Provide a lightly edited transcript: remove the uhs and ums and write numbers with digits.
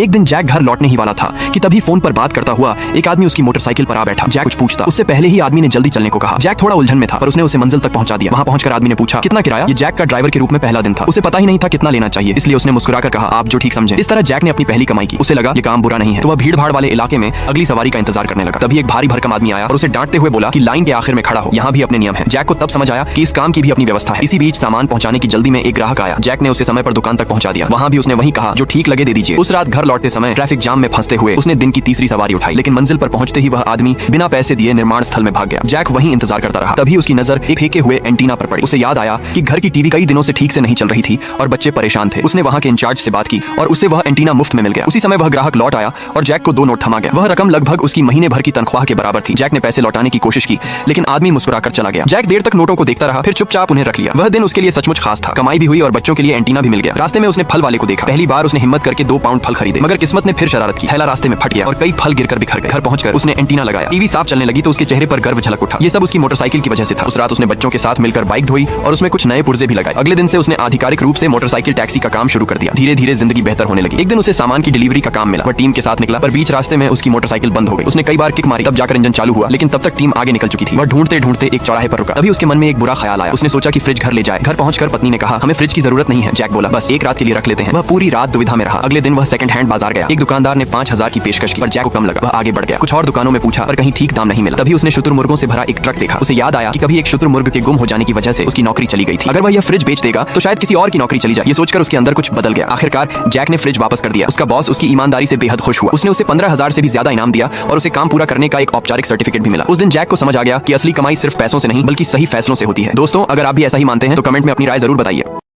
एक दिन जैक घर लौटने ही वाला था कि तभी फोन पर बात करता हुआ एक आदमी उसकी मोटरसाइकिल पर आ बैठा। जैक कुछ पूछता, उससे पहले ही आदमी ने जल्दी चलने को कहा। जैक थोड़ा उलझन में था पर उसने उसे मंजिल तक पहुंचा दिया। वहां पहुंचकर आदमी ने पूछा, कितना किराया? ये जैक का ड्राइवर के रूप में पहला दिन था, उसे पता ही नहीं था कितना लेना चाहिए, इसलिए उसने मुस्कुराकर कहा, आप जो ठीक समझे। इस तरह जैक ने अपनी पहली कमाई की। उसे लगा ये काम बुरा नहीं है, तो वह भीड़ भाड़ वाले इलाके में अगली सवारी का इंतजार करने लगा। तभी एक भारी भरकम आदमी आया और उसे डांटते हुए बोला कि लाइन के आखिर में खड़ा हो, यहाँ भी अपने नियम है। जैक को तब समझ आया कि इस काम की भी अपनी व्यवस्था है। इसी बीच सामान पहुंचाने की जल्दी में एक ग्राहक आया। जैक ने उसे समय पर दुकान तक पहुंचा दिया। वहां भी उसने वही कहा, जो ठीक लगे दे दीजिए। उस रात घर लौटते समय ट्रैफिक जाम में फंसते हुए उसने दिन की तीसरी सवारी उठाई, लेकिन मंजिल पर पहुंचते ही वह आदमी बिना पैसे दिए निर्माण स्थल में भाग गया। जैक वहीं इंतजार करता रहा। तभी उसकी नजर एक फेंके हुए एंटीना पर पड़ी। उसे याद आया कि घर की टीवी कई दिनों से ठीक से नहीं चल रही थी और बच्चे परेशान थे। उसने वहां के इंचार्ज से बात की और उसे वह एंटीना मुफ्त में मिल गया। उसी समय वह ग्राहक लौट आया और जैक को 2 नोट थमा गया। वह रकम लगभग उसकी महीने भर की तनख्वाह के बराबर थी। जैक ने पैसे लौटाने की कोशिश की, लेकिन आदमी मुस्कुराकर चला गया। जैक देर तक नोटों को देखता रहा, फिर चुपचाप उन्हें रख लिया। वह दिन उसके लिए सचमुच खास था। कमाई भी हुई और बच्चों के लिए एंटीना भी मिल गया। रास्ते में उसने फल वाले को देखा। पहली बार उसने हिम्मत करके 2 पाउंड फल खरीदे, मगर किस्मत ने फिर शरारत की। थैला रास्ते में फट गया और कई फल गिरकर बिखर गए। घर पहुंचकर उसने एंटीना लगाया। टीवी साफ चलने लगी तो उसके चेहरे पर गर्व झलक उठा। ये सब उसकी मोटरसाइकिल की वजह से था। उस रात उसने बच्चों के साथ मिलकर बाइक धोई और उसमें कुछ नए पुर्जे भी लगाए। अगले दिन से उसने आधिकारिक रूप से मोटरसाइकिल टैक्सी का काम शुरू कर दिया। धीरे धीरे जिंदगी बेहतर होने लगी। एक दिन उसे सामान की डिलीवरी का काम मिला। वह टीम के साथ निकला, पर बीच रास्ते में उसकी मोटरसाइकिल बंद हो गई। उसने कई बार किक मारी, तब जाकर इंजन चालू हुआ, लेकिन तब तक टीम आगे निकल चुकी थी। वह ढूंढते ढूंढते एक चौराहे पर रुका। तभी उसके मन में एक बुरा ख्याल आया। उसने सोचा कि फ्रिज घर ले जाए। घर पहुंचकर पत्नी ने कहा, हमें फ्रिज की जरूरत नहीं है। जैक बोला, बस एक रात के लिए रख लेते हैं। वह पूरी रात दुविधा में रहा। अगले दिन वह सेकंड हैंड बाजार गया। एक दुकानदार ने 5000 की पेशकश की, पर जैक को कम लगा। वह आगे बढ़ गया। कुछ और दुकानों में पूछा, पर कहीं ठीक दाम नहीं मिला। तभी उसने शुतुरमुर्गों से भरा एक ट्रक देखा। उसे याद आया कि कभी एक शुतुरमुर्ग के गुम हो जाने की वजह से उसकी नौकरी चली गई थी। अगर वह यह फ्रिज बेच देगा तो शायद किसी और की नौकरी चली जाए। ये सोचकर उसके अंदर कुछ बदल गया। आखिरकार जैक ने फ्रिज वापस कर दिया। उसका बॉस उसकी ईमानदारी से बेहद खुश हुआ। उसने उसे 15000 से भी ज्यादा इनाम दिया और उसे काम पूरा करने का एक औपचारिक सर्टिफिकेट भी मिला। उस दिन जैक को समझ आ गया कि असली कमाई सिर्फ पैसों से नहीं बल्कि सही फैसलों से होती है। दोस्तों, अगर आप भी ऐसा ही मानते हैं तो कमेंट में अपनी राय जरूर बताइए।